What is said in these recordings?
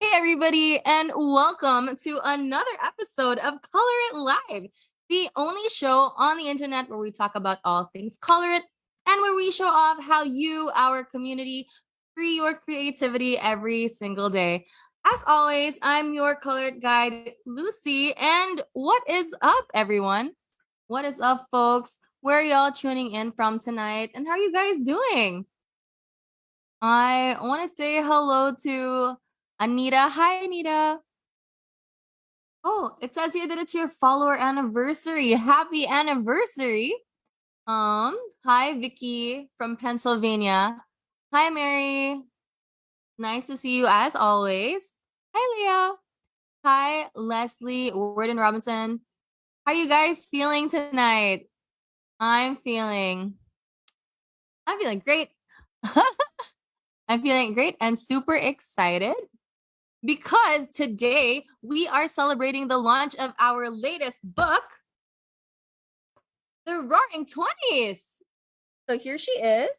Hey, everybody, and welcome to another episode of Color It Live, the only show on the internet where we talk about all things Color It and where we show off how you, our community, free your creativity every single day. As always, I'm your colored guide, Lucy, and what is up, everyone? What is up, folks? Where are y'all tuning in from tonight, and how are you guys doing? I want to say hello to Anita. Hi, Anita. Oh, it says here that it's your follower anniversary. Happy anniversary. Hi, Vicky from Pennsylvania. Hi, Mary. Nice to see you as always. Hi, Leah. Hi, Leslie, Warden Robinson. How are you guys feeling tonight? I'm feeling great. I'm feeling great and super excited because today we are celebrating the launch of our latest book, The Roaring 20s. So here she is.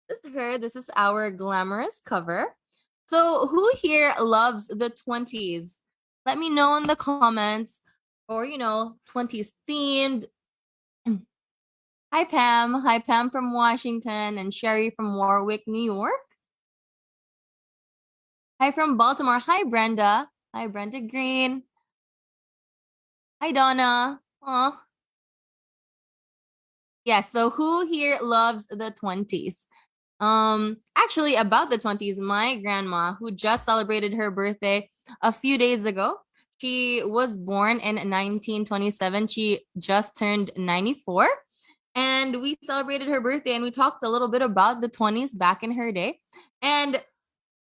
This is her. This is our glamorous cover. So who here loves the 20s? Let me know in the comments, or 20s themed. Hi, Pam. Hi, Pam from Washington, and Sherry from Warwick, New York. Hi from Baltimore. Hi, Brenda. Hi, Brenda Green. Hi, Donna. Aw. Yeah, so who here loves the 20s? Actually, about the 20s, my grandma, who just celebrated her birthday a few days ago, she was born in 1927. She just turned 94. And we celebrated her birthday and we talked a little bit about the 20s back in her day. And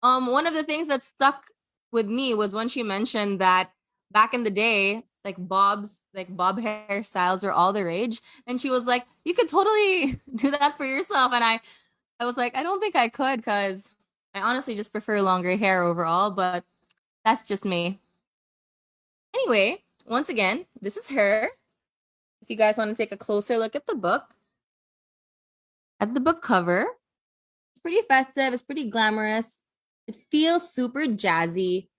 one of the things that stuck with me was when she mentioned that back in the day, like bob hairstyles were all the rage. And she was like, you could totally do that for yourself. And I was like, I don't think I could, because I honestly just prefer longer hair overall, but that's just me. Anyway, once again, this is her. If you guys want to take a closer look at the book, at the book cover, it's pretty festive, it's pretty glamorous. It feels super jazzy.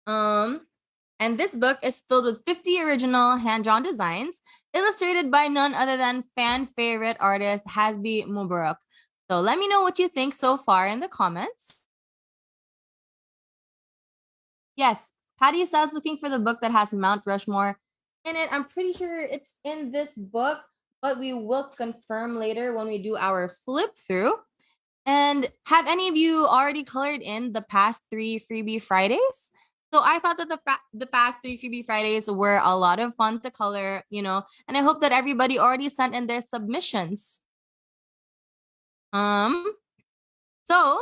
And this book is filled with 50 original hand-drawn designs, illustrated by none other than fan favorite artist Hasby Mubarok. So let me know what you think so far in the comments. Yes, Patty says looking for the book that has Mount Rushmore in it. I'm pretty sure it's in this book, but we will confirm later when we do our flip through. And have any of you already colored in the past 3 Freebie Fridays? So I thought that the past 3 Freebie Fridays were a lot of fun to color, you know, and I hope that everybody already sent in their submissions. So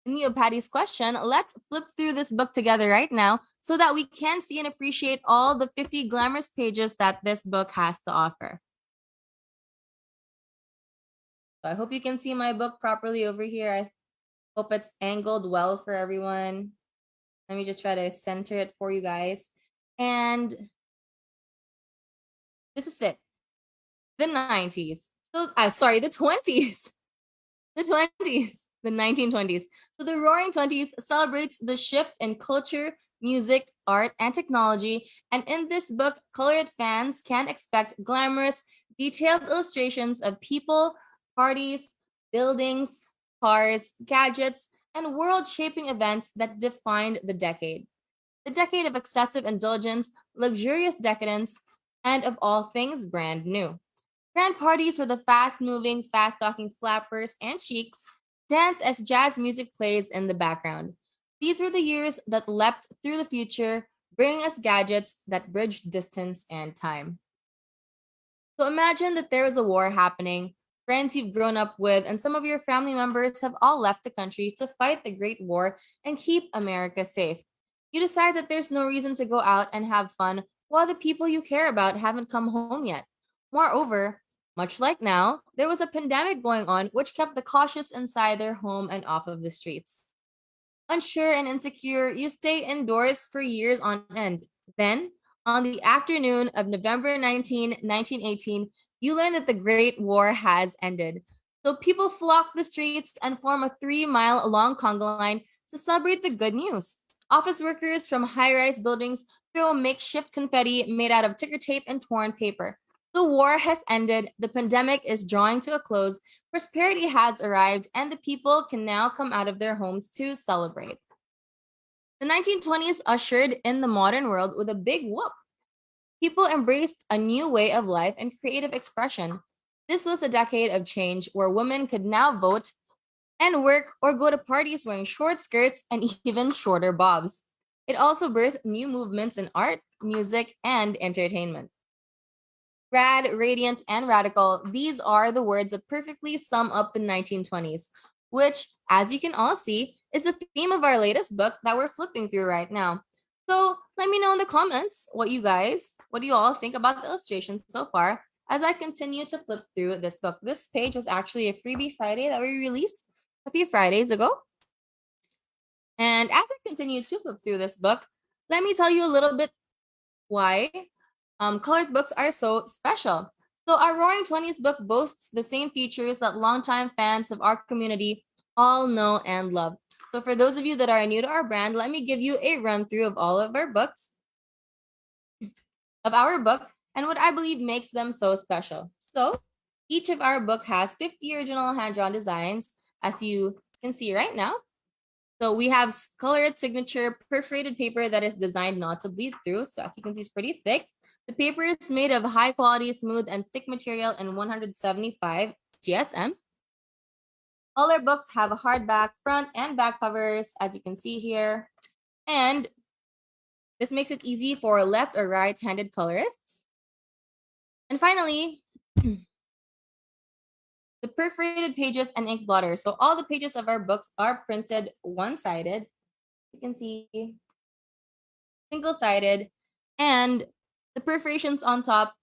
Neo Patty's question, let's flip through this book together right now so that we can see and appreciate all the 50 glamorous pages that this book has to offer. So I hope you can see my book properly over here. I hope it's angled well for everyone. Let me just try to center it for you guys. And this is it. The 90s. So, sorry, the 20s. The 20s. The 1920s. So the Roaring 20s celebrates the shift in culture, music, art, and technology. And in this book, ColorIt fans can expect glamorous, detailed illustrations of people, parties, buildings, cars, gadgets, and world-shaping events that defined the decade. The decade of excessive indulgence, luxurious decadence, and of all things brand new. Grand parties for the fast-moving, fast-talking flappers and sheiks dance as jazz music plays in the background. These were the years that leapt through the future, bringing us gadgets that bridged distance and time. So imagine that there is a war happening, friends you've grown up with, and some of your family members have all left the country to fight the Great War and keep America safe. You decide that there's no reason to go out and have fun while the people you care about haven't come home yet. Moreover, much like now, there was a pandemic going on which kept the cautious inside their home and off of the streets. Unsure and insecure, you stay indoors for years on end. Then, on the afternoon of November 19, 1918, you learn that the Great War has ended. So people flock the streets and form a 3-mile-long conga line to celebrate the good news. Office workers from high-rise buildings throw makeshift confetti made out of ticker tape and torn paper. The war has ended, the pandemic is drawing to a close, prosperity has arrived, and the people can now come out of their homes to celebrate. The 1920s ushered in the modern world with a big whoop. People embraced a new way of life and creative expression. This was the decade of change where women could now vote and work or go to parties wearing short skirts and even shorter bobs. It also birthed new movements in art, music, and entertainment. Rad, radiant, and radical, these are the words that perfectly sum up the 1920s, which, as you can all see, is the theme of our latest book that we're flipping through right now. So let me know in the comments what do you all think about the illustrations so far as I continue to flip through this book. This page was actually a Freebie Friday that we released a few Fridays ago. And as I continue to flip through this book, let me tell you a little bit why colored books are so special. So our Roaring 20s book boasts the same features that longtime fans of our community all know and love. So for those of you that are new to our brand, let me give you a run through of all of our books, and what I believe makes them so special. So each of our book has 50 original hand-drawn designs, as you can see right now. So we have ColorIt's signature perforated paper that is designed not to bleed through. So as you can see, it's pretty thick. The paper is made of high quality, smooth, and thick material in 175 GSM. All our books have a hardback front and back covers, as you can see here. And this makes it easy for left or right-handed colorists. And finally, the perforated pages and ink blotter. So all the pages of our books are printed one-sided. You can see single-sided, and The perforations on top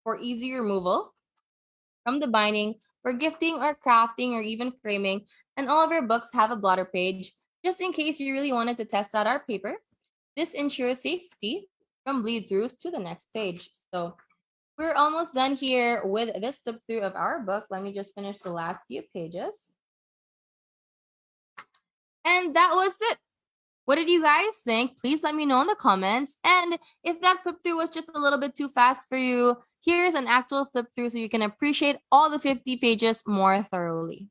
for easy removal from the binding, for gifting or crafting or even framing. And all of our books have a blotter page, just in case you really wanted to test out our paper. This ensures safety from bleed throughs to the next page. So we're almost done here with this flip through of our book. Let me just finish the last few pages. And that was it. What did you guys think? Please let me know in the comments. And if that flip through was just a little bit too fast for you, here's an actual flip through so you can appreciate all the 50 pages more thoroughly.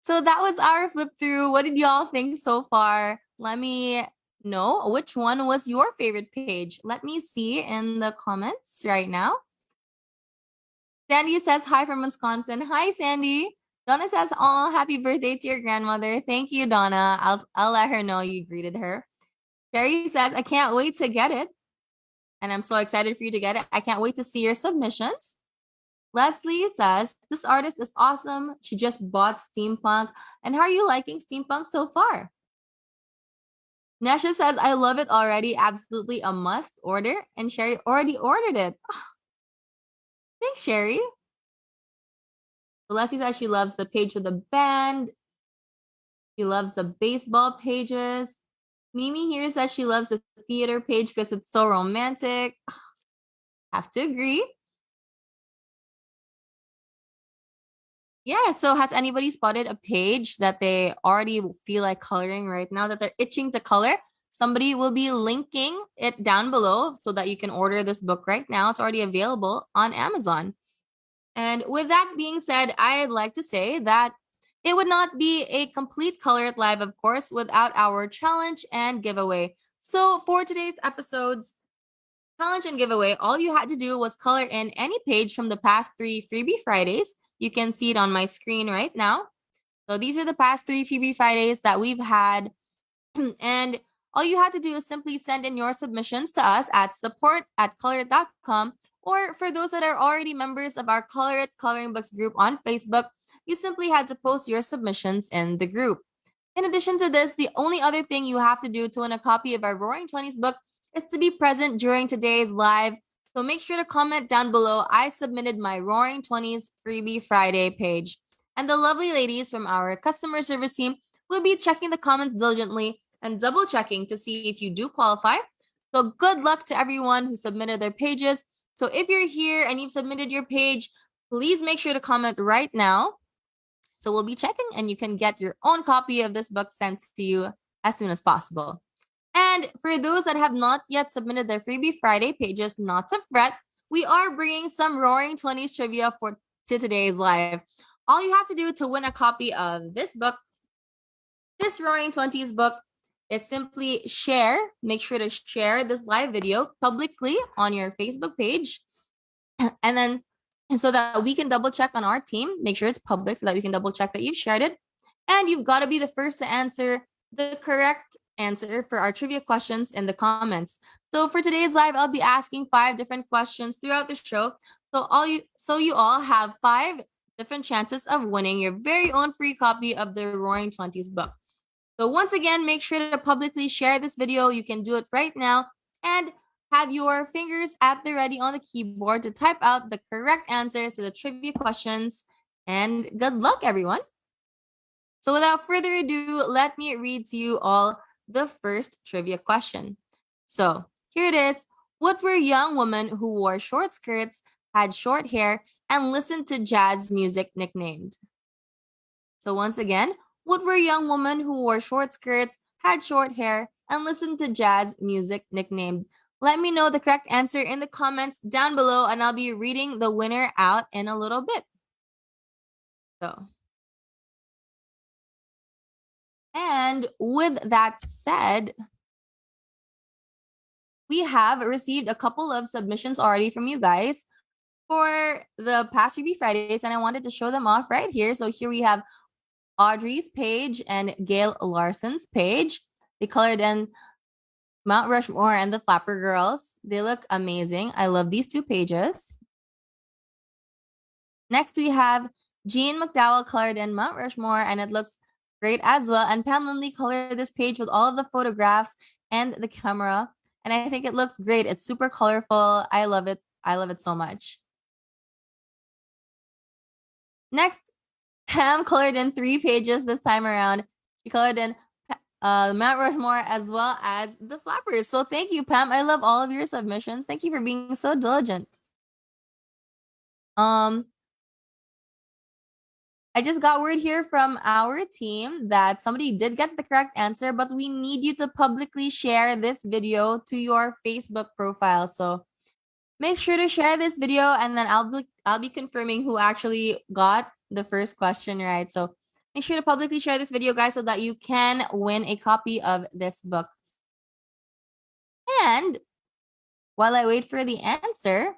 So that was our flip through. What did y'all think so far? Let me know which one was your favorite page. Let me see in the comments right now. Sandy says hi from Wisconsin. Hi, Sandy. Donna says, "Oh, happy birthday to your grandmother." Thank you, Donna. I'll let her know you greeted her. Sherry says, "I can't wait to get it." And I'm so excited for you to get it. I can't wait to see your submissions. Leslie says, "This artist is awesome. She just bought Steampunk. And how are you liking Steampunk so far?" Nesha says, "I love it already. Absolutely a must order." And Sherry already ordered it. Thanks, Sherry. Leslie says she loves the page with the band. She loves the baseball pages. Mimi here says she loves the theater page because it's so romantic. Have to agree. Yeah, so has anybody spotted a page that they already feel like coloring right now, that they're itching to color? Somebody will be linking it down below so that you can order this book right now. It's already available on Amazon. And with that being said, I'd like to say that it would not be a complete Color It Live, of course, without our challenge and giveaway. So for today's episode's challenge and giveaway, all you had to do was color in any page from the past 3 Freebie Fridays. You can see it on my screen right now. So these are the past 3 Freebie Fridays that we've had. And all you have to do is simply send in your submissions to us at support@colorit.com, or for those that are already members of our ColorIt Coloring Books group on Facebook, you simply had to post your submissions in the group. In addition to this, the only other thing you have to do to win a copy of our Roaring Twenties book is to be present during today's live. So make sure to comment down below, I submitted my Roaring Twenties Freebie Friday page. And the lovely ladies from our customer service team will be checking the comments diligently and double checking to see if you do qualify. So good luck to everyone who submitted their pages. So if you're here and you've submitted your page, please make sure to comment right now. So we'll be checking and you can get your own copy of this book sent to you as soon as possible. And for those that have not yet submitted their Freebie Friday pages, not to fret, we are bringing some Roaring Twenties trivia to today's live. All you have to do to win a copy of this book, this Roaring Twenties book, is simply share. Make sure to share this live video publicly on your Facebook page. And then so that we can double check on our team, make sure it's public so that we can double check that you've shared it. And you've got to be the first to answer the correct answer for our trivia questions in the comments. So for today's live, I'll be asking 5 different questions throughout the show. So you all have 5 different chances of winning your very own free copy of the Roaring Twenties book. So once again, make sure to publicly share this video. You can do it right now and have your fingers at the ready on the keyboard to type out the correct answers to the trivia questions. And good luck, everyone. So without further ado, let me read to you all the first trivia question. So here it is. What were young women who wore short skirts, had short hair, and listened to jazz music nicknamed? So once again, what were young women who wore short skirts, had short hair, and listened to jazz music nicknamed? Let me know the correct answer in the comments down below, and I'll be reading the winner out in a little bit. And with that said, we have received a couple of submissions already from you guys for the past Freebie Fridays, and I wanted to show them off right here. So here we have Audrey's page and Gail Larson's page. They colored in Mount Rushmore and the Flapper Girls. They look amazing. I love these 2 pages. Next, we have Jean McDowell colored in Mount Rushmore, and it looks great as well. And Pam Lindley colored this page with all of the photographs and the camera. And I think it looks great. It's super colorful. I love it. I love it so much. Next, Pam colored in 3 pages this time around. She colored in Mount Rushmore as well as the Flappers. So thank you, Pam. I love all of your submissions. Thank you for being so diligent. I just got word here from our team that somebody did get the correct answer, but we need you to publicly share this video to your Facebook profile. So make sure to share this video, and then I'll be confirming who actually got the first question right. So make sure to publicly share this video, guys, so that you can win a copy of this book. And while I wait for the answer,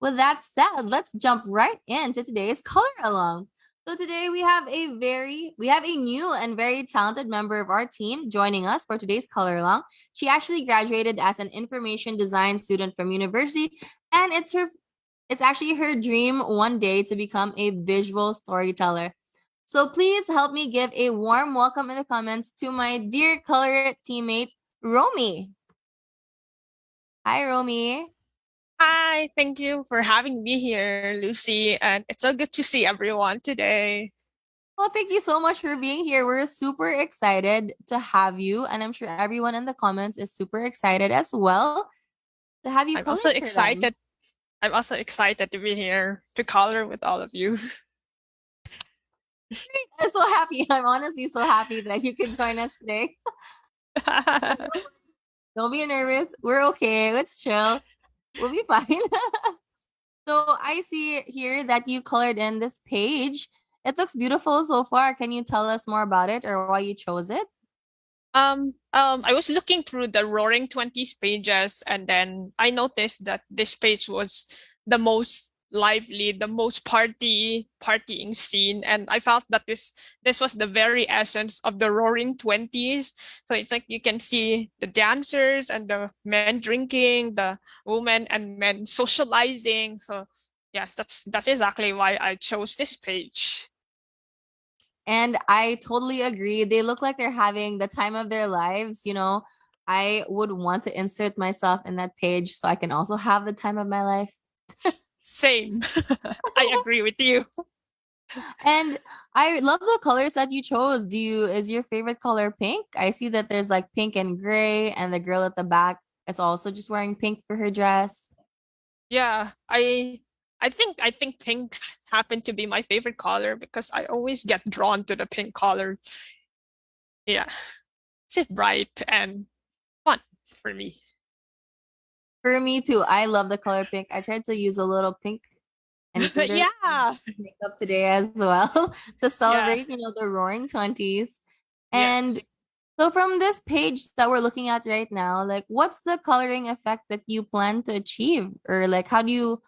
with that said, let's jump right into today's color along. So today we have a new and very talented member of our team joining us for today's color along. She actually graduated as an information design student from university, and it's actually her dream one day to become a visual storyteller. So please help me give a warm welcome in the comments to my dear ColorIt teammate, Romi. Hi, Romi. Hi, thank you for having me here, Lucy. And it's so good to see everyone today. Well, thank you so much for being here. We're super excited to have you. And I'm sure everyone in the comments is super excited as well to have you. I'm also excited. I'm also excited to be here to color with all of you. I'm so happy. I'm honestly so happy that you could join us today. Don't be nervous. We're okay. Let's chill. We'll be fine. So I see here that you colored in this page. It looks beautiful so far. Can you tell us more about it or why you chose it? I was looking through the Roaring Twenties pages, and then I noticed that this page was the most lively, the most partying scene, and I felt that this was the very essence of the Roaring Twenties. So it's like you can see the dancers and the men drinking, the women and men socializing. So yes, that's exactly why I chose this page. And I totally agree. They look like they're having the time of their lives. I would want to insert myself in that page so I can also have the time of my life. Same. I agree with you. And I love the colors that you chose. Is your favorite color pink? I see that there's like pink and gray, and the girl at the back is also just wearing pink for her dress. Yeah, I think pink happened to be my favorite color because I always get drawn to the pink color. Yeah, it's bright and fun for me. For me too. I love the color pink. I tried to use a little pink and glitter Yeah, makeup today as well to yeah. celebrate, the Roaring Twenties. Yes. And so from this page that we're looking at right now, like what's the coloring effect that you plan to achieve? Or like how do you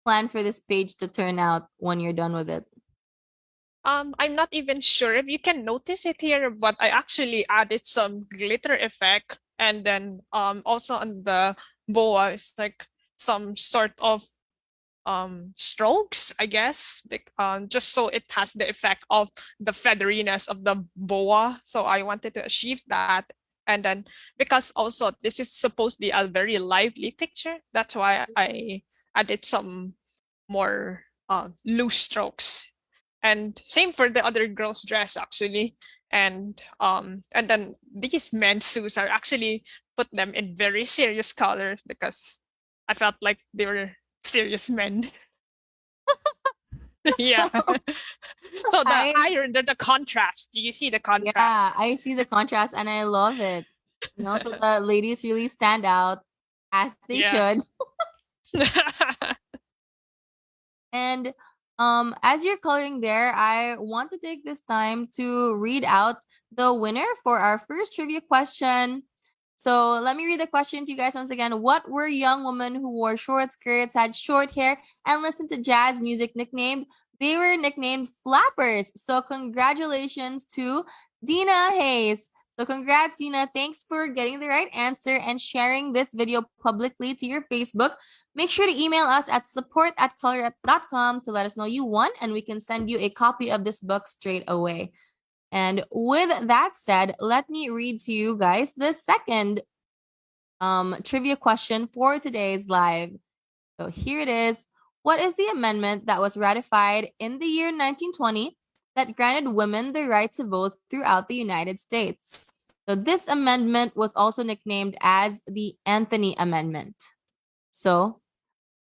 plan for this page to turn out when you're done with it? I'm not even sure if you can notice it here, but I actually added some glitter effect, and then also on the boa, it's like some sort of strokes, I guess, just so it has the effect of the featheriness of the boa. So I wanted to achieve that. And then because also this is supposed to be a very lively picture, that's why I added some more loose strokes. And same for the other girl's dress actually. And then these men's suits are actually put them in very serious colors because I felt like they were serious men. Yeah. So the I higher the contrast. Do you see the Yeah, contrast? I see the contrast and I love it. So the ladies really stand out as they Yeah. should. And as you're coloring there, I want to take this time to read out the winner for our first trivia question. So let me read the question to you guys once again. What were young women who wore short skirts, had short hair, and listened to jazz music nicknamed? They were nicknamed flappers. So congratulations to Dina Hayes. So congrats, Dina. Thanks for getting the right answer and sharing this video publicly to your Facebook. Make sure to email us at support@colorit.com to let us know you won, and we can send you a copy of this book straight away. And with that said, let me read to you guys the second trivia question for today's live. So here it is. What is the amendment that was ratified in the year 1920 that granted women the right to vote throughout the United States? So this amendment was also nicknamed as the Anthony Amendment. So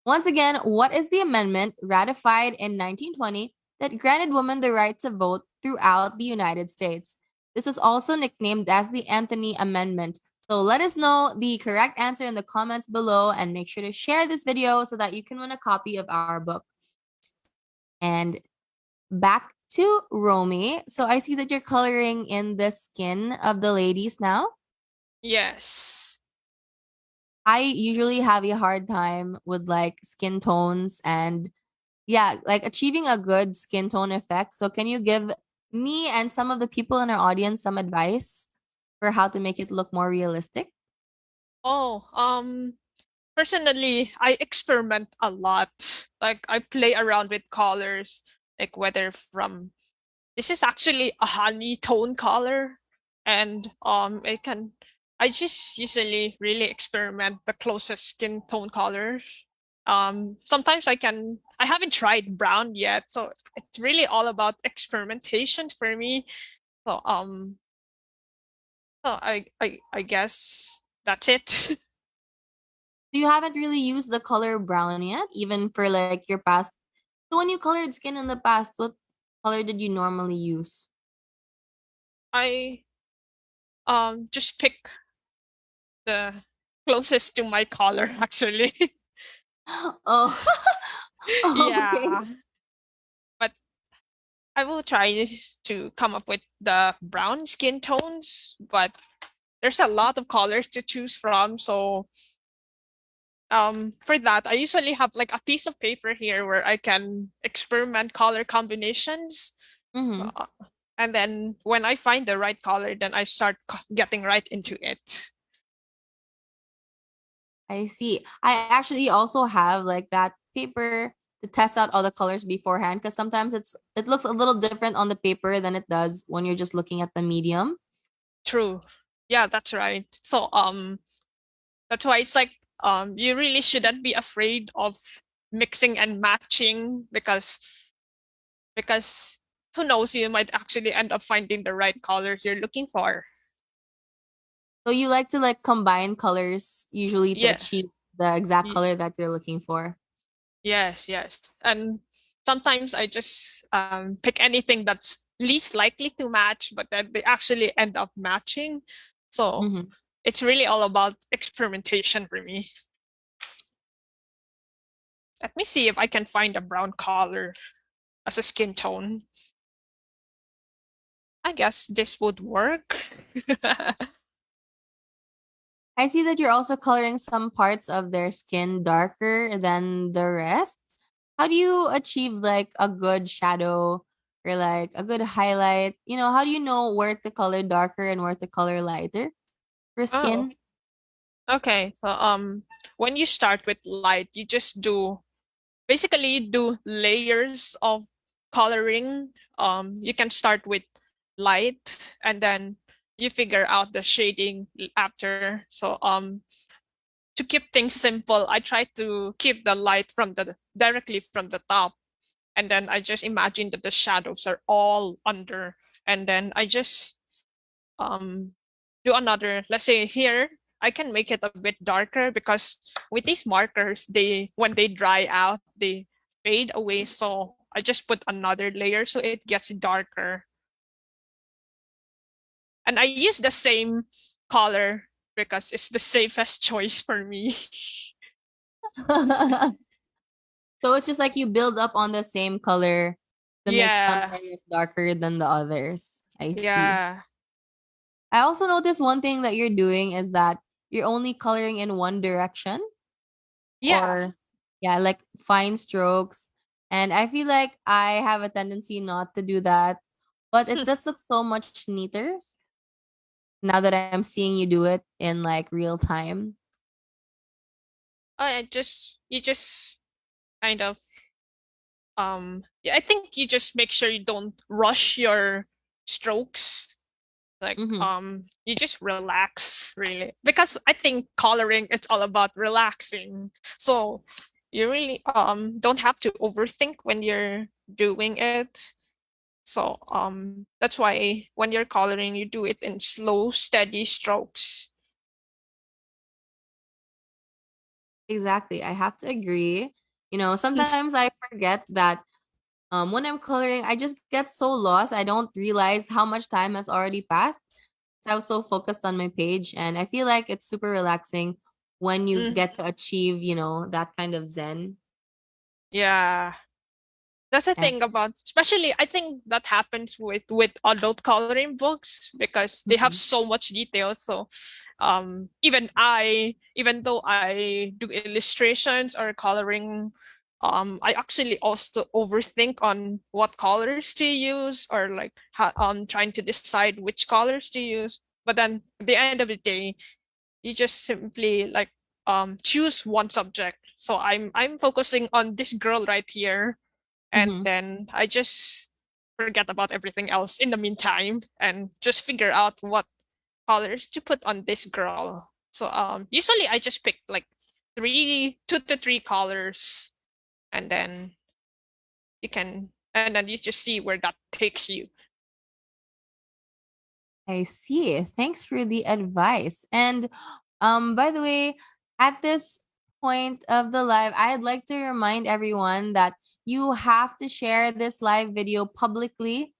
once again, what is the amendment ratified in 1920 that granted women the right to vote throughout the United States? This was also nicknamed as the Anthony Amendment. So let us know the correct answer in the comments below and make sure to share this video so that you can win a copy of our book. And back to Romi. So I see that you're coloring in the skin of the ladies now. Yes. I usually have a hard time with like skin tones and like achieving a good skin tone effect. So can you give me and some of the people in our audience some advice for how to make it look more realistic? Oh, personally, I experiment a lot. Like I play around with colors, like whether from this is actually a honey tone color, and I just usually really experiment the closest skin tone colors. Sometimes I haven't tried brown yet, so it's really all about experimentation for me. So I guess that's it. You haven't really used the color brown yet, even for like your past. So when you colored skin in the past, what color did you normally use? I just pick the closest to my color actually. Oh, okay. Yeah, but I will try to come up with the brown skin tones, but there's a lot of colors to choose from, so for that, I usually have like a piece of paper here where I can experiment color combinations. Mm-hmm. Uh, and then when I find the right color, then I start getting right into it. I see. I actually also have like that paper to test out all the colors beforehand because sometimes it looks a little different on the paper than it does when you're just looking at the medium. True. Yeah, that's right. So that's why it's like you really shouldn't be afraid of mixing and matching because who knows, you might actually end up finding the right colors you're looking for. So you like to like combine colors usually to Yeah. achieve the exact y- color that you're looking for. Yes, yes. And sometimes I just pick anything that's least likely to match, but then they actually end up matching. So Mm-hmm. it's really all about experimentation for me. Let me see if I can find a brown color as a skin tone. I guess this would work. I see that you're also coloring some parts of their skin darker than the rest. How do you achieve like a good shadow or like a good highlight? You know, how do you know where to color darker and where to color lighter for Oh, skin? okay. So when you start with light, you just basically do layers of coloring. You can start with light and then you figure out the shading after. So to keep things simple, I try to keep the light from the directly from the top, and then I just imagine that the shadows are all under, and then I just um do another. Let's say here I can make it a bit darker because with these markers, they when they dry out, they fade away. So I just put another layer so it gets darker. And I use the same color because it's the safest choice for me. So it's just like you build up on the same color to make some Yeah. areas darker than the others. I see. Yeah. I also noticed one thing that you're doing is that you're only coloring in one direction Yeah. or yeah, like fine strokes. And I feel like I have a tendency not to do that, but it does look so much neater now that I'm seeing you do it in like real time. I just you just kind of yeah, I think you just make sure you don't rush your strokes. Like Mm-hmm. you just relax really. Because I think coloring it's all about relaxing. So you really don't have to overthink when you're doing it. So that's why when you're coloring you do it in slow, steady strokes. Exactly. I have to agree. You know, sometimes I forget that when I'm coloring, I just get so lost. I don't realize how much time has already passed. So I was so focused on my page, and I feel like it's super relaxing when you Mm, get to achieve, you know, that kind of zen. yeah. That's the And thing about, especially I think that happens with adult coloring books because they have mhm. so much detail. So even though I do illustrations or coloring, I actually also overthink on what colors to use or like trying to decide which colors to use. But then at the end of the day, you just simply like choose one subject. So I'm focusing on this girl right here, and Mhm. then I just forget about everything else in the meantime and just figure out what colors to put on this girl. So usually I just pick like two to three colors, and then you just see where that takes you. I see. Thanks for the advice. And by the way, at this point of the live, I'd like to remind everyone that you have to share this live video publicly.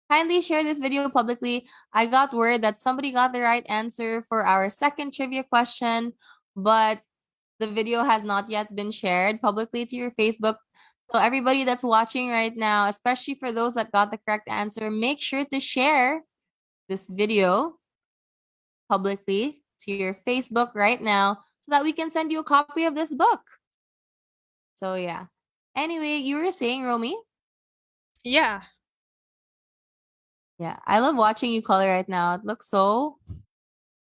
Kindly share this video publicly. I got word that somebody got the right answer for our second trivia question, but the video has not yet been shared publicly to your Facebook. So everybody that's watching right now, especially for those that got the correct answer, make sure to share this video publicly to your Facebook right now so that we can send you a copy of this book. So yeah. Anyway, you were saying, Romy? Yeah. Yeah, I love watching you color right now. It looks so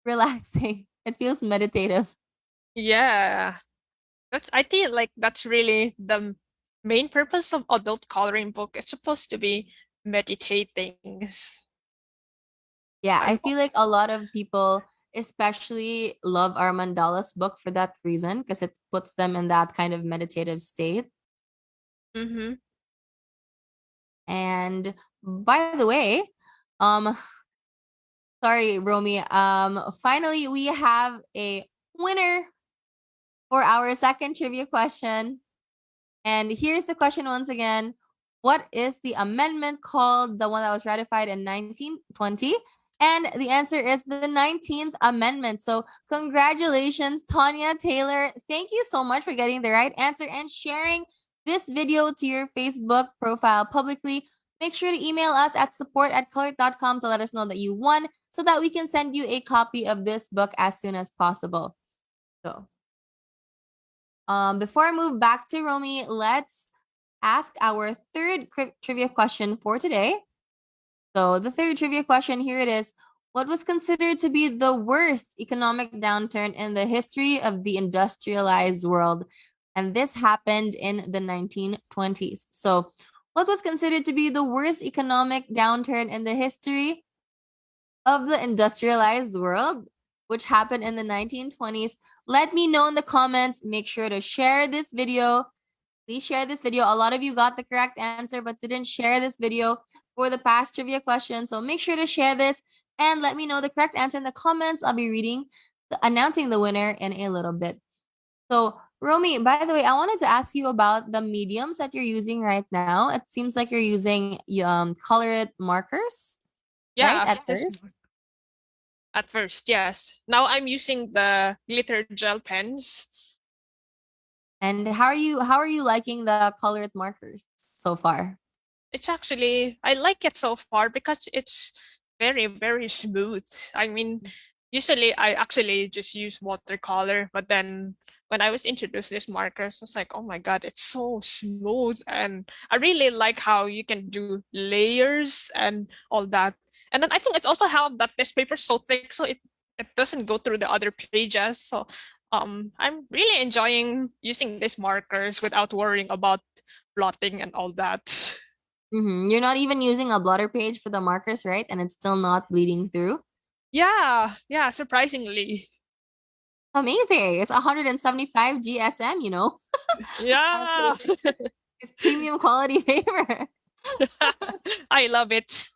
relaxing. It feels meditative. Yeah. I think like that's really the main purpose of adult coloring book. It's supposed to be meditating. Yeah, I I'm feel like a lot of people especially love our mandalas book for that reason, because it puts them in that kind of meditative state. mm-hmm. And by the way, um sorry, Romy, finally we have a winner for our second trivia question. And here's the question once again. What is the amendment called, the one that was ratified in 1920? And the answer is the 19th Amendment. So congratulations, Tanya Taylor. Thank you so much for getting the right answer and sharing this video to your Facebook profile publicly. Make sure to email us at support@colorit.com to let us know that you won, so that we can send you a copy of this book as soon as possible. So before I move back to Romy, let's ask our third trivia question for today. So the third trivia question, here it is. What was considered to be the worst economic downturn in the history of the industrialized world? And this happened in the 1920s. So what was considered to be the worst economic downturn in the history of the industrialized world, which happened in the 1920s? Let me know in the comments. Make sure to share this video. Please share this video. A lot of you got the correct answer but didn't share this video for the past trivia question. So make sure to share this and let me know the correct answer in the comments. I'll be announcing the winner in a little bit. So Romy, by the way, I wanted to ask you about the mediums that you're using right now. It seems like you're using ColorIt markers, right? Yeah, At at first, yes. Now I'm using the glitter gel pens. And how are you liking the ColorIt markers so far? It's actually, I like it so far because it's very, very smooth. I mean, usually I actually just use watercolor, but then when I was introduced to these markers, I was like, oh my God, it's so smooth. And I really like how you can do layers and all that. And then I think it's also helped that this paper is so thick, so it doesn't go through the other pages. So I'm really enjoying using these markers without worrying about blotting and all that. You're not even using a blotter page for the markers, right? And it's still not bleeding through. Yeah, surprisingly. Amazing. It's 175 GSM, you know. Yeah. It's premium quality paper. I love it.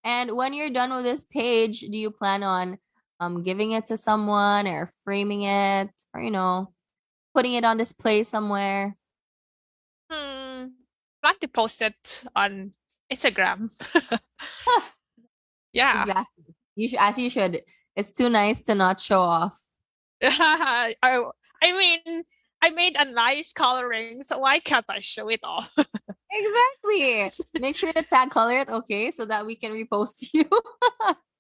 And when you're done with this page, do you plan on giving it to someone or framing it, or putting it on display somewhere? Plan to post it on Instagram. Yeah. Exactly. You should, as you should. It's too nice to not show off. I mean, I made a nice coloring, so why can't I show it off? Exactly. Make sure to tag ColorIt, okay, so that we can repost you.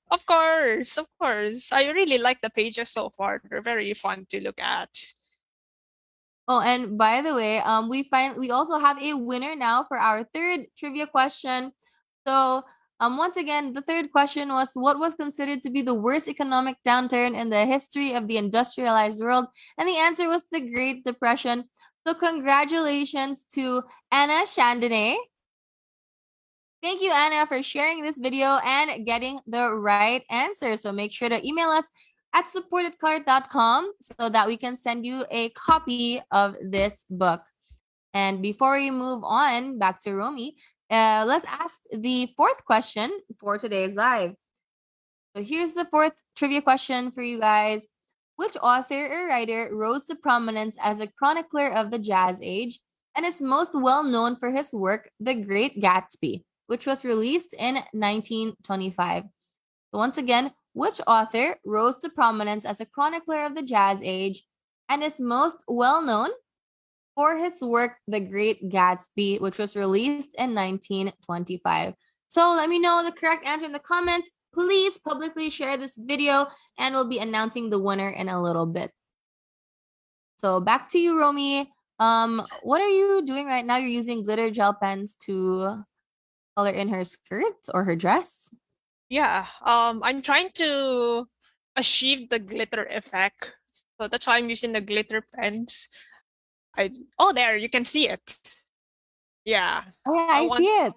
Of course, of course. I really like the pages so far. They're very fun to look at. Oh, and by the way, we also have a winner now for our third trivia question. So, once again, the third question was, what was considered to be the worst economic downturn in the history of the industrialized world? And the answer was the Great Depression. So, congratulations to Anna Chandonnet. Thank you, Anna, for sharing this video and getting the right answer. So make sure to email us at support@colorit.com so that we can send you a copy of this book. And before we move on back to Romy, let's ask the fourth question for today's live. So here's the fourth trivia question for you guys. Which author or writer rose to prominence as a chronicler of the Jazz Age and is most well known for his work, The Great Gatsby, which was released in 1925? So once again, which author rose to prominence as a chronicler of the Jazz Age and is most well known for his work, The Great Gatsby, which was released in 1925? So let me know the correct answer in the comments. please publicly share this video, and we'll be announcing the winner in a little bit. So back to you, Romi. What are you doing right now? You're using glitter gel pens to color in her skirt or her dress? Yeah, I'm trying to achieve the glitter effect. So that's why I'm using the glitter pens. Oh, there, you can see it. Yeah. Oh, yeah, I I see want it.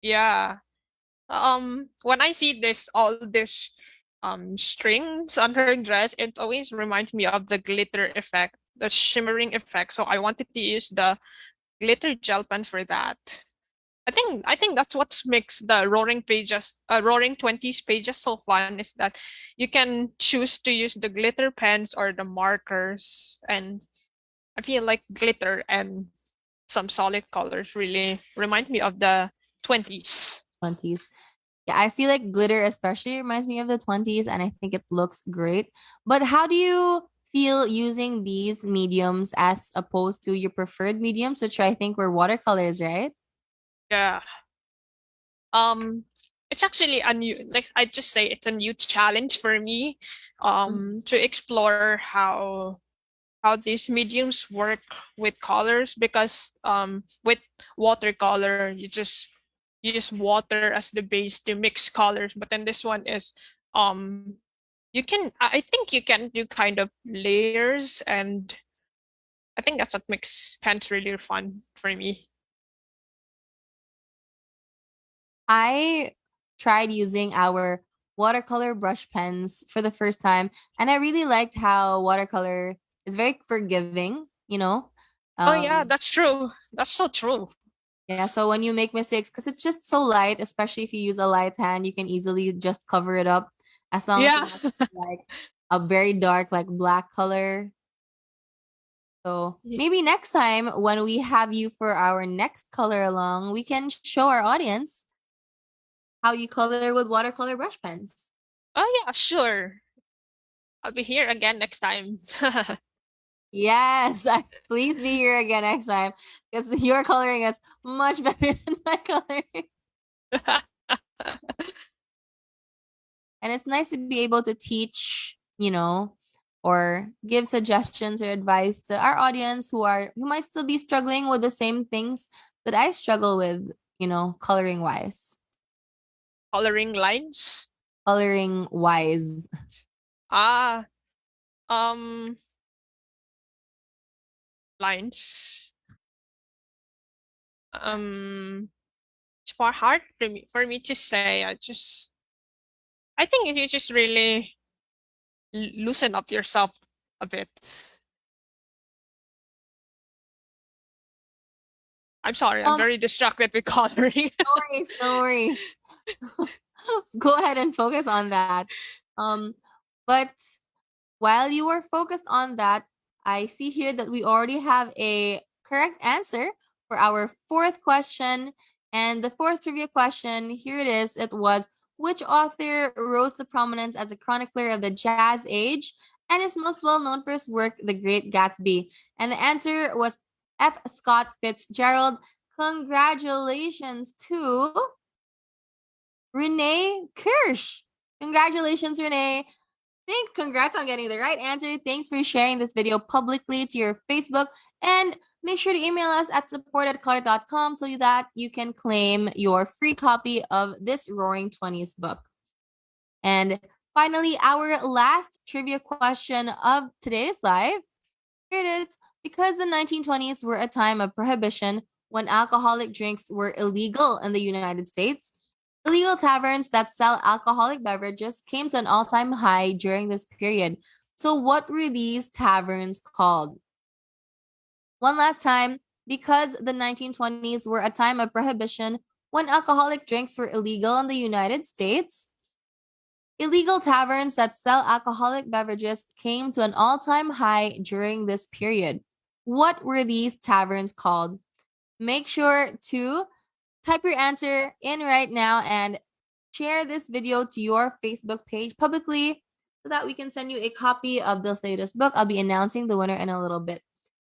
Yeah. When I see all this strings on her dress, it always reminds me of the glitter effect, the shimmering effect. So I wanted to use the glitter gel pens for that. I think that's what makes the Roaring 20s pages so fun, is that you can choose to use the glitter pens or the markers, and I feel like glitter and some solid colors really remind me of the 20s. 20s. Yeah, I feel like glitter especially reminds me of the 20s, and I think it looks great. But how do you feel using these mediums as opposed to your preferred mediums, which I think were watercolors, right? Yeah. Um, it's actually a new, like I just say, it's a new challenge for me, to explore how these mediums work with colors, because with watercolor you use water as the base to mix colors, but then this one is you can I think you can do kind of layers, and I think that's what makes pens really fun for me. I tried using our watercolor brush pens for the first time, and I really liked how watercolor is very forgiving, you know? Oh yeah, Um, that's true. That's so true. yeah, so when you make mistakes, because it's just so light, especially if you use a light hand, you can easily just cover it up as long as Yeah. you're not like a very dark, like black color. So maybe next time when we have you for our next color along, we can show our audience how you color with watercolor brush pens. Oh yeah, sure. I'll be here again next time. Yes, please be here again next time because your coloring is much better than my coloring. And it's nice to be able to teach, or give suggestions or advice to our audience who might still be struggling with the same things that I struggle with, coloring wise. Coloring lines. Coloring wise. Ah, um, lines. It's far hard for me to say. I think if you just really loosen up yourself a bit. I'm sorry, I'm Um, very distracted with coloring. no worries, no worries. Go ahead and focus on that. But while you were focused on that, I see here that we already have a correct answer for our fourth question. And the fourth trivia question, here it is. It was, which author rose to prominence as a chronicler of the Jazz Age and is most well known for his work, The Great Gatsby? And the answer was F. Scott Fitzgerald. Congratulations to Renee Kirsch. Congratulations, Renee. Congrats on getting the right answer. Thanks for sharing this video publicly to your Facebook. And make sure to email us at support@color.com so that you can claim your free copy of this Roaring 20s book. And finally, our last trivia question of today's live. Here it is. Because the 1920s were a time of prohibition when alcoholic drinks were illegal in the United States, illegal taverns that sell alcoholic beverages came to an all-time high during this period. So what were these taverns called? One last time, because the 1920s were a time of prohibition when alcoholic drinks were illegal in the United States, illegal taverns that sell alcoholic beverages came to an all-time high during this period. What were these taverns called? Make sure to type your answer in right now and share this video to your Facebook page publicly so that we can send you a copy of this latest book. I'll be announcing the winner in a little bit.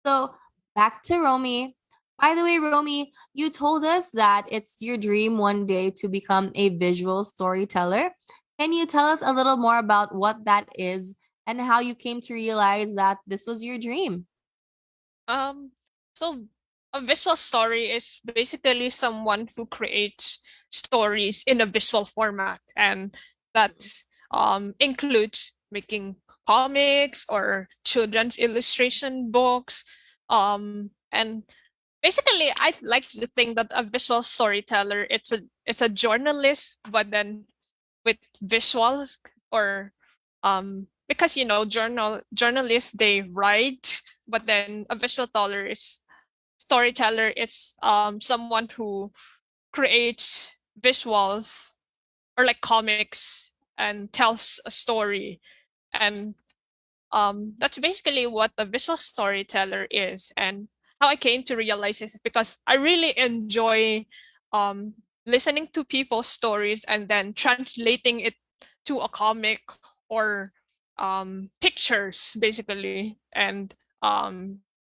So back to Romi. By the way, Romi, you told us that it's your dream one day to become a visual storyteller. Can you tell us a little more about what that is and how you came to realize that this was your dream? Um, so a visual story is basically someone who creates stories in a visual format, and that includes making comics or children's illustration books. And basically, I like to think that a visual storyteller, it's a journalist, but then with visuals, or because journalists, they write, but then a visual teller is storyteller is someone who creates visuals or like comics and tells a story. And that's basically what a visual storyteller is. And how I came to realize this is because I really enjoy um listening to people's stories and then translating it to a comic or pictures, basically. And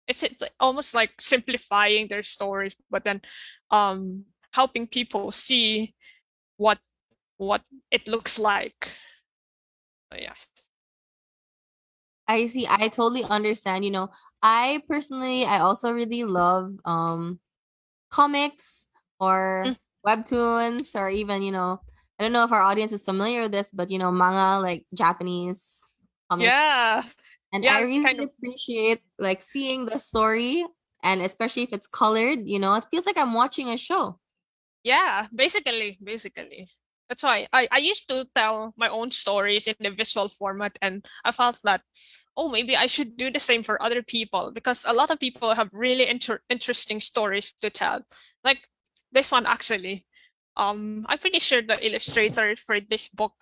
it's almost like simplifying their stories, but then helping people see what what it looks like. So, yeah. I see. I totally understand. I personally, I also really love comics or Mm, webtoons, or even, I don't know if our audience is familiar with this, but manga, like Japanese comics. yeah. And I Yeah, it's really kind of. appreciate like seeing the story, and especially if it's colored, it feels like I'm watching a show. Yeah, basically. That's why I used to tell my own stories in the visual format, and I felt that, oh, maybe I should do the same for other people, because a lot of people have really interesting stories to tell. Like this one actually. I'm pretty sure the illustrator for this book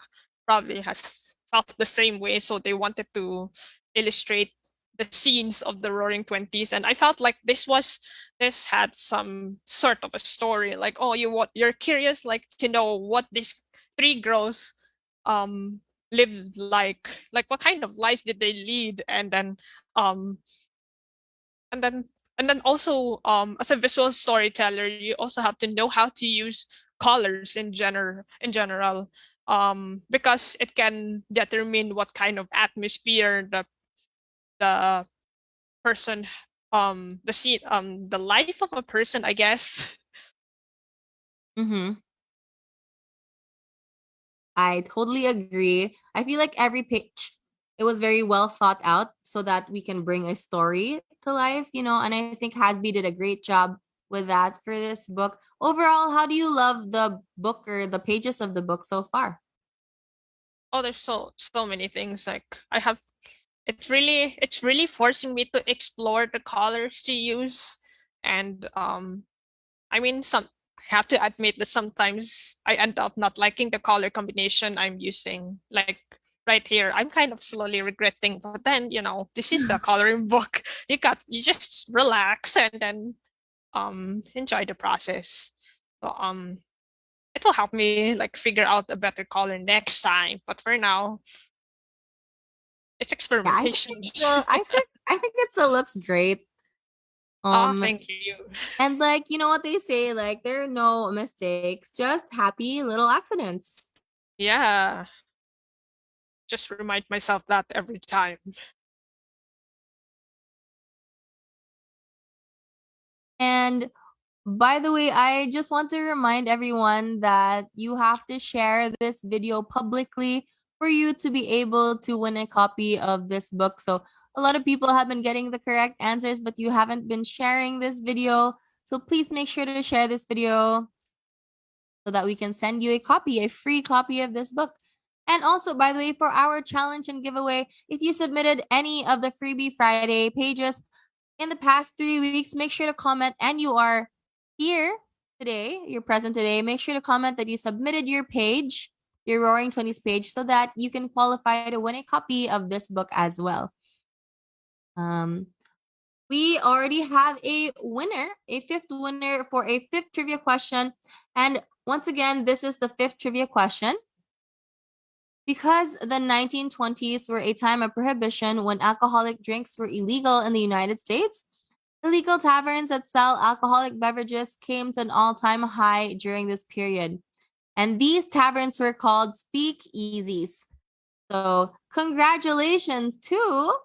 probably has felt the same way, so they wanted to illustrate the scenes of the Roaring Twenties, and I felt like this had some sort of a story. Like, oh, you're curious, like, to know what these three girls um lived like what kind of life did they lead, um and then and then also, as a visual storyteller, you also have to know how to use colors in general, because it can determine what kind of atmosphere the person, the scene, the life of a person, I guess. Mm-hmm. I totally agree. I feel like every page, it was very well thought out so that we can bring a story to life, and I think Hasby did a great job with that for this book. Overall, how do you love the book or the pages of the book so far? Oh, there's so many things. Like, it's really forcing me to explore the colors to use. And I mean, I have to admit that sometimes I end up not liking the color combination I'm using. Like right here, I'm kind of slowly regretting. But then, this is a coloring book. You just relax and then enjoy the process. So it will help me like figure out a better color next time. But for now, it's Yeah, I think experimentation. it still looks great. Oh, Um, thank you. and like what they say, like there are no mistakes, just happy little accidents. Yeah, just remind myself that every time. And by the way, I just want to remind everyone that you have to share this video publicly for you to be able to win a copy of this book. So a lot of people have been getting the correct answers, but you haven't been sharing this video. So please make sure to share this video so that we can send you a free copy of this book. And also, by the way, for our challenge and giveaway, if you submitted any of the Freebie Friday pages in the past 3 weeks, make sure to comment, and you are here today, you're present today, make sure to comment that you submitted your page, your Roaring Twenties page, so that you can qualify to win a copy of this book as well. We already have a winner, a fifth winner for a fifth trivia question. And once again, this is the fifth trivia question. Because the 1920s were a time of prohibition when alcoholic drinks were illegal in the United States, illegal taverns that sell alcoholic beverages came to an all-time high during this period. And these taverns were called speakeasies. So congratulations to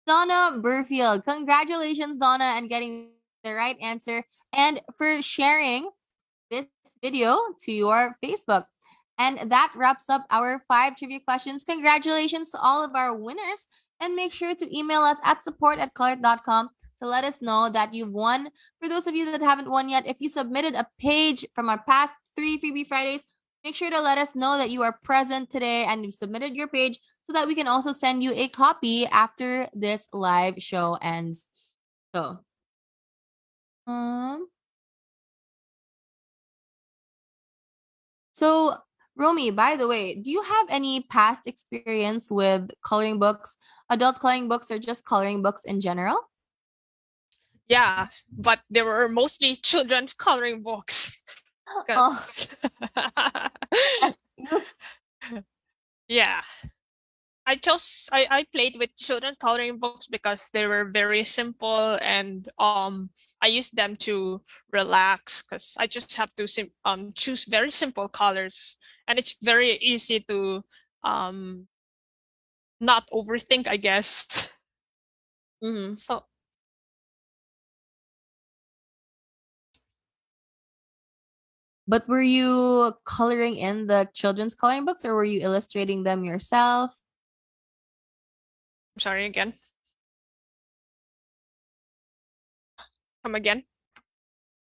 Donna Burfield. Congratulations, Donna, and getting the right answer and for sharing this video to your Facebook. And that wraps up our 5 trivia questions. Congratulations to all of our winners. And make sure to email us at support@colorit.com to let us know that you've won. For those of you that haven't won yet, if you submitted a page from our past 3 Freebie Fridays, make sure to let us know that you are present today and you submitted your page so that we can also send you a copy after this live show ends. So, So, Romi, by the way, do you have any past experience with coloring books, adult coloring books, or just coloring books in general? Yeah, but they were mostly children's coloring books. Oh, 'Cause that's cute. yeah. I played with children's coloring books because they were very simple and I used them to relax because I just have to choose very simple colors and it's very easy to um not overthink, I guess. Mm-hmm. So But were you coloring in the children's coloring books, or were you illustrating them yourself? I'm sorry again. Come again.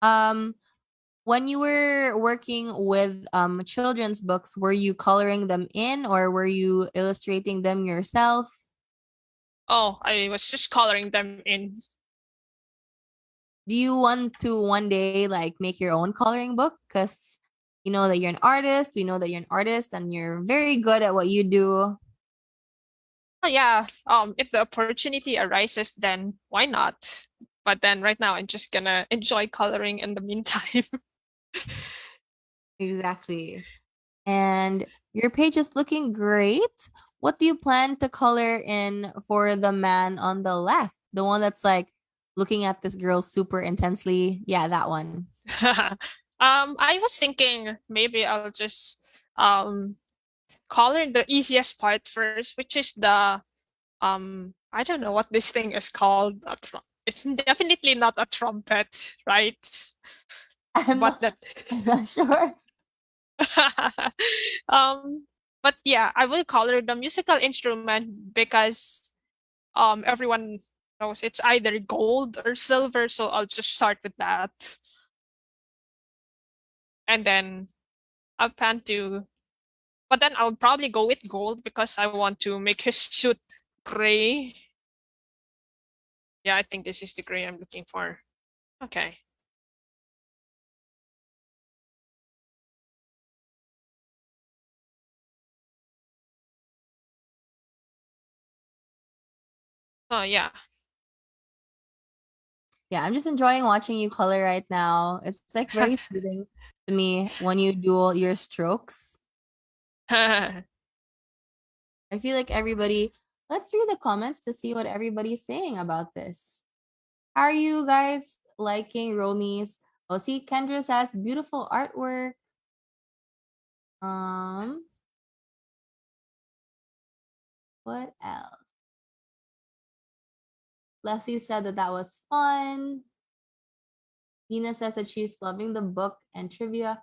Um, when you were working with children's books, were you coloring them in, or were you illustrating them yourself? Oh, I was just coloring them in. Do you want to one day like make your own coloring book? Because you know that you're an artist. We know that you're an artist and you're very good at what you do. Oh yeah. If the opportunity arises, then why not? But then right now I'm just gonna enjoy coloring in the meantime. Exactly. And your page is looking great. What do you plan to color in for the man on the left? The one that's like looking at this girl super intensely. Yeah, that one. I was thinking maybe I'll just color the easiest part first, which is the I don't know what this thing is called. It's definitely not a trumpet, right? I'm But not, that I'm not sure. um but yeah, I will color the musical instrument because everyone knows it's either gold or silver, so I'll just start with that. And then I'll plan to but then I'll probably go with gold because I want to make his suit gray. Yeah, I think this is the gray I'm looking for. Okay. Oh yeah. Yeah, I'm just enjoying watching you color right now. It's like very soothing to me when you do your strokes. I feel like everybody, let's read the comments to see what everybody's saying about this. How are you guys liking Romi's? Oh, see, Kendra says beautiful artwork. Um, what else? Leslie said that that was fun. Nina says that she's loving the book and trivia.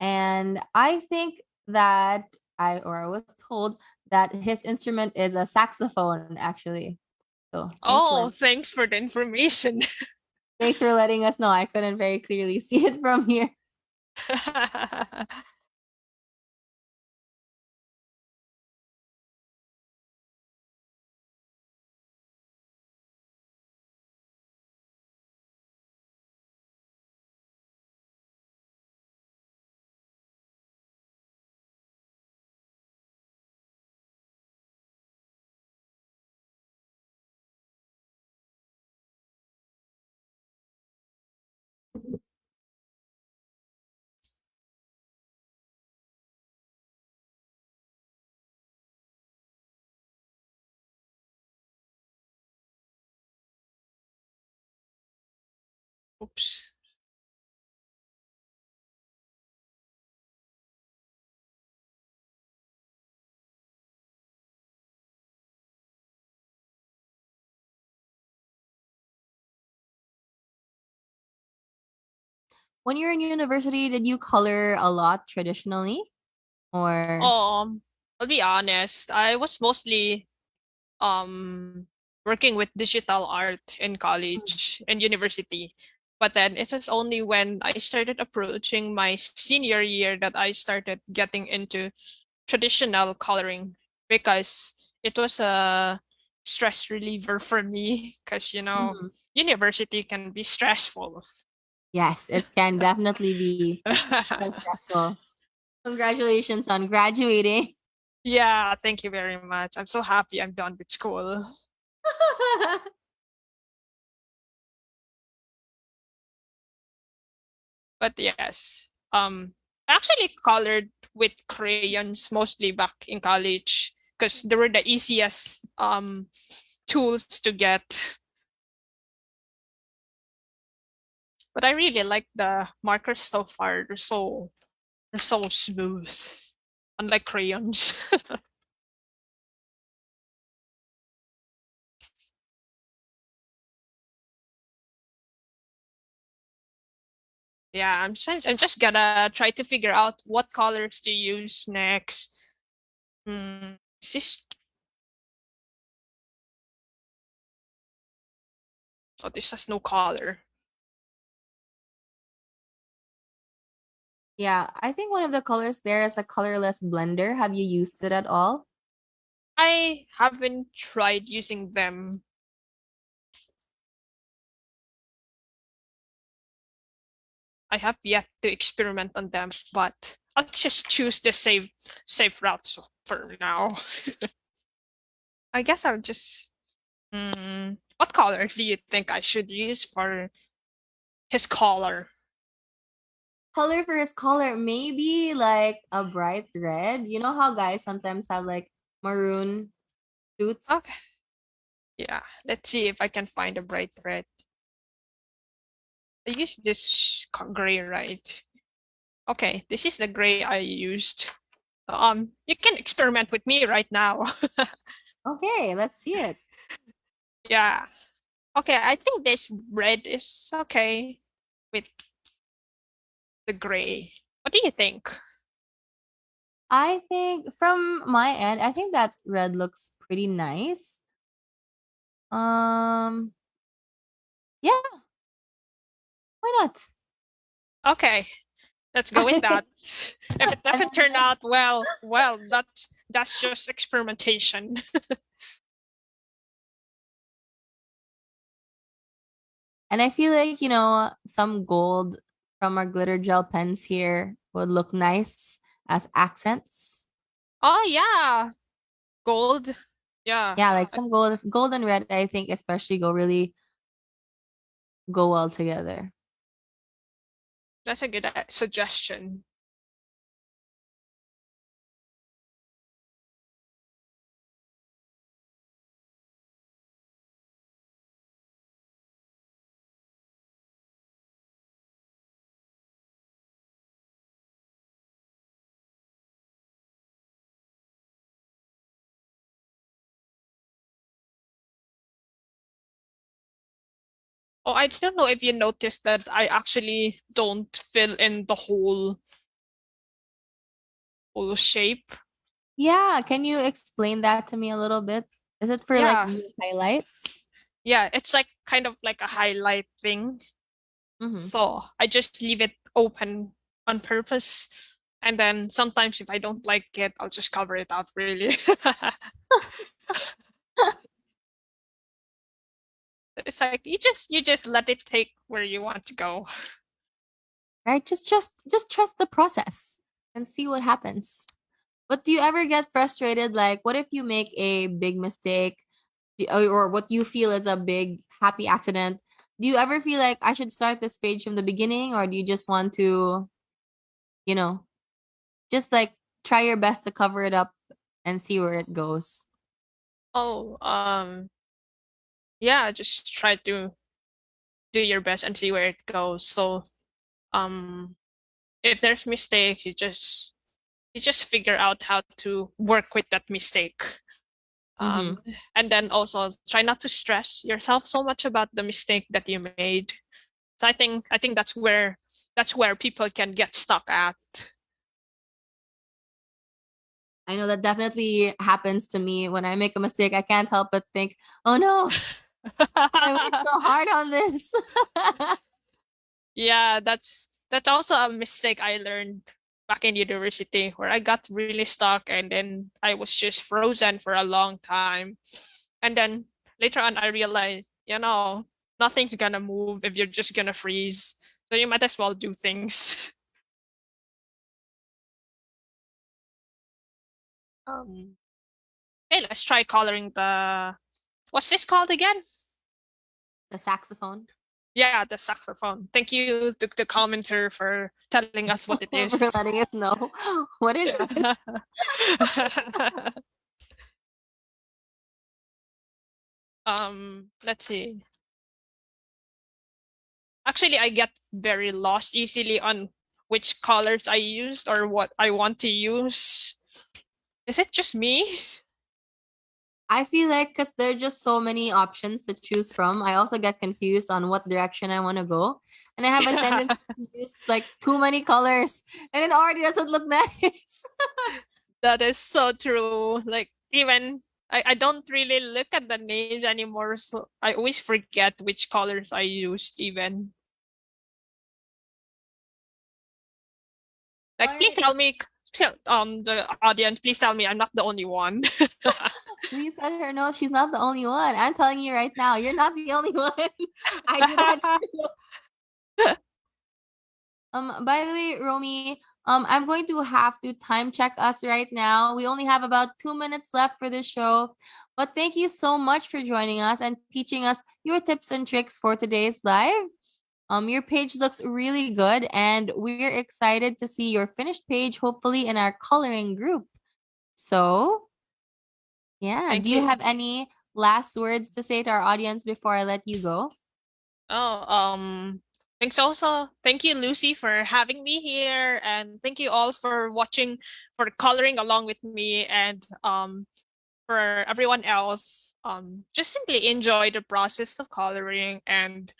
And I think that I was told that his instrument is a saxophone, actually. So Oh, thanks for the information. thanks for letting us know. I couldn't very clearly see it from here. Oops. when you're in university, did you color a lot traditionally? Or I'll be honest, I was mostly working with digital art in college and university. But then it was only when I started approaching my senior year that I started getting into traditional coloring, because it was a stress reliever for me, because Mhm. university can be stressful. Yes, it can definitely be so stressful. Congratulations on graduating. Yeah, thank you very much. I'm so happy I'm done with school. But yes, I actually colored with crayons mostly back in college, because they were the easiest tools to get. But I really like the markers so far. They're so smooth, unlike crayons. Yeah, I'm just gonna try to figure out what colors to use next. Is this Oh, this has no color. Yeah, I think one of the colors there is a colorless blender. Have you used it at all? I haven't tried using them. I have yet to experiment on them, but I'll just choose the safe route for now. I guess I'll just. What color do you think I should use for his collar? Color for his color, maybe like a bright red. You know how guys sometimes have like maroon suits? Okay. Yeah. Let's see if I can find a bright red. I used this gray, right? Okay, this is the gray I used. You can experiment with me right now. Okay, let's see it. Yeah. Okay, I think this red is okay with the gray. What do you think? I think from my end, I think that red looks pretty nice. Um, yeah, why not? Okay, let's go with that. If it And doesn't turn out well, that's just experimentation. and I feel like, some gold from our glitter gel pens here would look nice as accents. Oh yeah, gold. Yeah, Yeah, like some gold and red, I think especially go well together. that's a good suggestion. Oh, I don't know if you noticed that I actually don't fill in the whole shape. Yeah, can you explain that to me a little bit? Is it for like Yeah, the highlights? yeah, it's like kind of like a highlight thing. Mm-hmm. So I just leave it open on purpose. And then sometimes if I don't like it, I'll just cover it up really. It's like you just let it take where you want to go. Right? Just trust the process and see what happens. But do you ever get frustrated? Like, what if you make a big mistake, or what you feel is a big happy accident? Do you ever feel like I should start this page from the beginning, or do you just want to, you know, just like try your best to cover it up and see where it goes? Oh, yeah, just try to do your best and see where it goes. So, um, if there's mistakes, you just figure out how to work with that mistake. Mm-hmm. And then also try not to stress yourself so much about the mistake that you made. So I think that's where people can get stuck at. I know that definitely happens to me when I make a mistake. I can't help but think, oh no, I worked so hard on this. Yeah, that's also a mistake I learned back in university, where I got really stuck and then I was just frozen for a long time. And then later on I realized, nothing's gonna move if you're just gonna freeze. So you might as well do things. Um, hey, let's try coloring the, what's this called again? The saxophone. Yeah, the saxophone. Thank you to the commenter for telling us what it is. For letting us know what it is. Let's see. Actually, I get very lost easily on which colors I used or what I want to use. Is it just me? I feel like because there are just so many options to choose from, I also get confused on what direction I want to go. And I have a tendency to use like too many colors and it already doesn't look nice. That is so true. Like, even I don't really look at the names anymore, so I always forget which colors I used even. Like, please tell me, the audience, please tell me I'm not the only one. Please let her know she's not the only one. I'm telling you right now, you're not the only one. I do that too. By the way, Romi, I'm going to have to time check us right now. We only have about 2 minutes left for this show. But thank you so much for joining us and teaching us your tips and tricks for today's live. Your page looks really good, and we're excited to see your finished page, hopefully in our coloring group. So, yeah, Thank do you you. have any last words to say to our audience before I let you go? Oh, thank you, Lucy, for having me here, and thank you all for watching, for coloring along with me, and for everyone else, just simply enjoy the process of coloring, and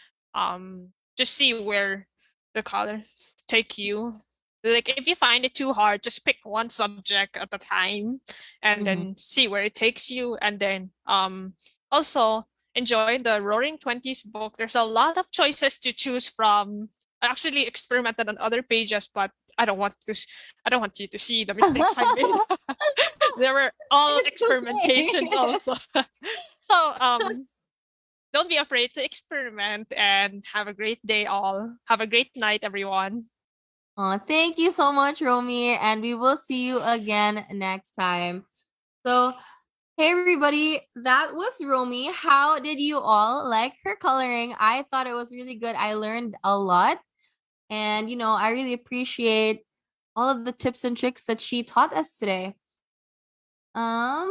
just see where the colors take you. Like, if you find it too hard, just pick one subject at a time and then see where it takes you. And then also enjoy the Roaring Twenties book. There's a lot of choices to choose from. I actually experimented on other pages, but I don't want you to see the mistakes I made. There were all experimentations also. So don't be afraid to experiment, and have a great day all. Have a great night, everyone. Thank you so much, Romi, and we will see you again next time. So, hey everybody, that was Romi. How did you all like her coloring? I thought it was really good. I learned a lot. And, I really appreciate all of the tips and tricks that she taught us today. Let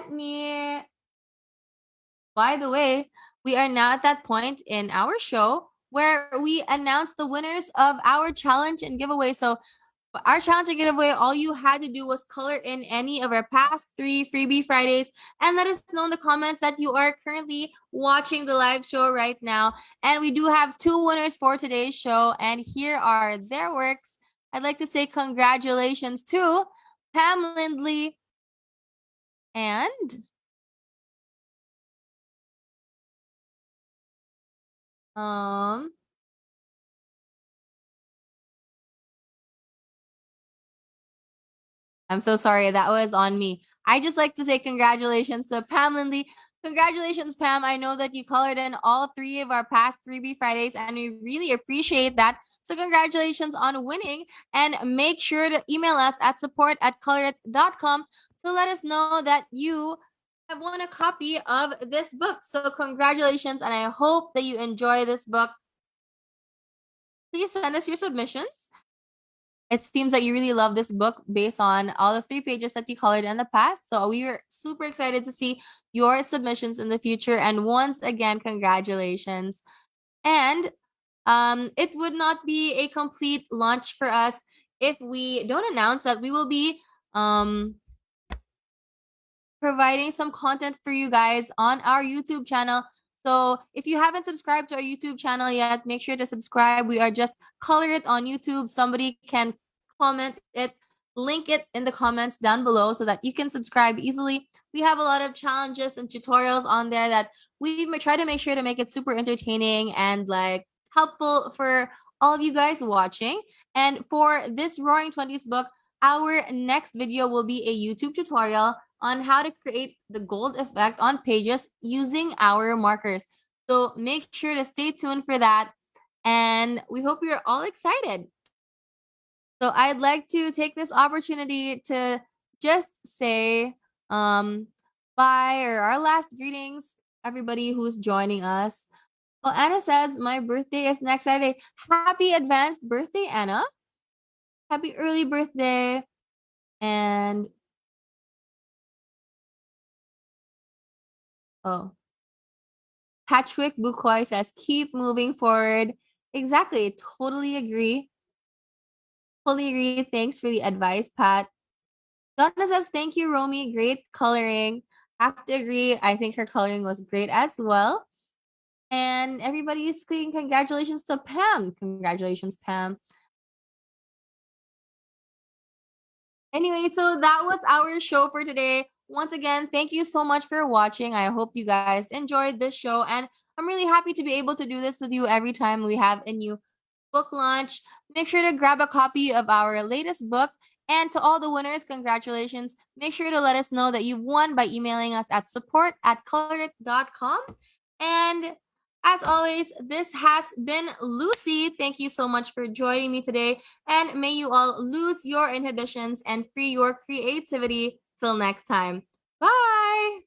me, by the way, we are now at that point in our show where we announce the winners of our challenge and giveaway. So our challenge and giveaway, all you had to do was color in any of our past 3 Freebie Fridays and let us know in the comments that you are currently watching the live show right now. And we do have 2 winners for today's show, and here are their works. I'd like to say congratulations to Pam Lindley and I'm so sorry, that was on me. I just like to say congratulations to Pam Lindley. Congratulations, Pam. I know that you colored in all 3 of our past 3B Fridays, and we really appreciate that. So congratulations on winning, and make sure to email us at support@colorit.com to let us know that you have won a copy of this book. So congratulations, and I hope that you enjoy this book. Please send us your submissions. It seems that you really love this book based on all the 3 pages that you colored in the past. So we are super excited to see your submissions in the future. And once again, congratulations. And it would not be a complete launch for us if we don't announce that we will be providing some content for you guys on our YouTube channel. So if you haven't subscribed to our YouTube channel yet, make sure to subscribe. We are just Color It on YouTube. Somebody can comment it, link it in the comments down below so that you can subscribe easily. We have a lot of challenges and tutorials on there that we try to make sure to make it super entertaining and like helpful for all of you guys watching. And for this Roaring 20s book, our next video will be a YouTube tutorial on how to create the gold effect on pages using our markers. So make sure to stay tuned for that. And we hope you're all excited. So I'd like to take this opportunity to just say bye, or our last greetings, everybody who's joining us. Well, Anna says, my birthday is next Saturday. Happy advanced birthday, Anna. Happy early birthday. And oh, Patrick Bukoy says, keep moving forward. Exactly. Totally agree. Totally agree. Thanks for the advice, Pat. Donna says, thank you, Romi. Great coloring. Have to agree. I think her coloring was great as well. And everybody is saying congratulations to Pam. Congratulations, Pam. Anyway, so that was our show for today. Once again, thank you so much for watching. I hope you guys enjoyed this show. And I'm really happy to be able to do this with you every time we have a new book launch. Make sure to grab a copy of our latest book. And to all the winners, congratulations. Make sure to let us know that you've won by emailing us at support@colorit.com. And as always, this has been Lucy. Thank you so much for joining me today. And may you all lose your inhibitions and free your creativity. Till next time. Bye.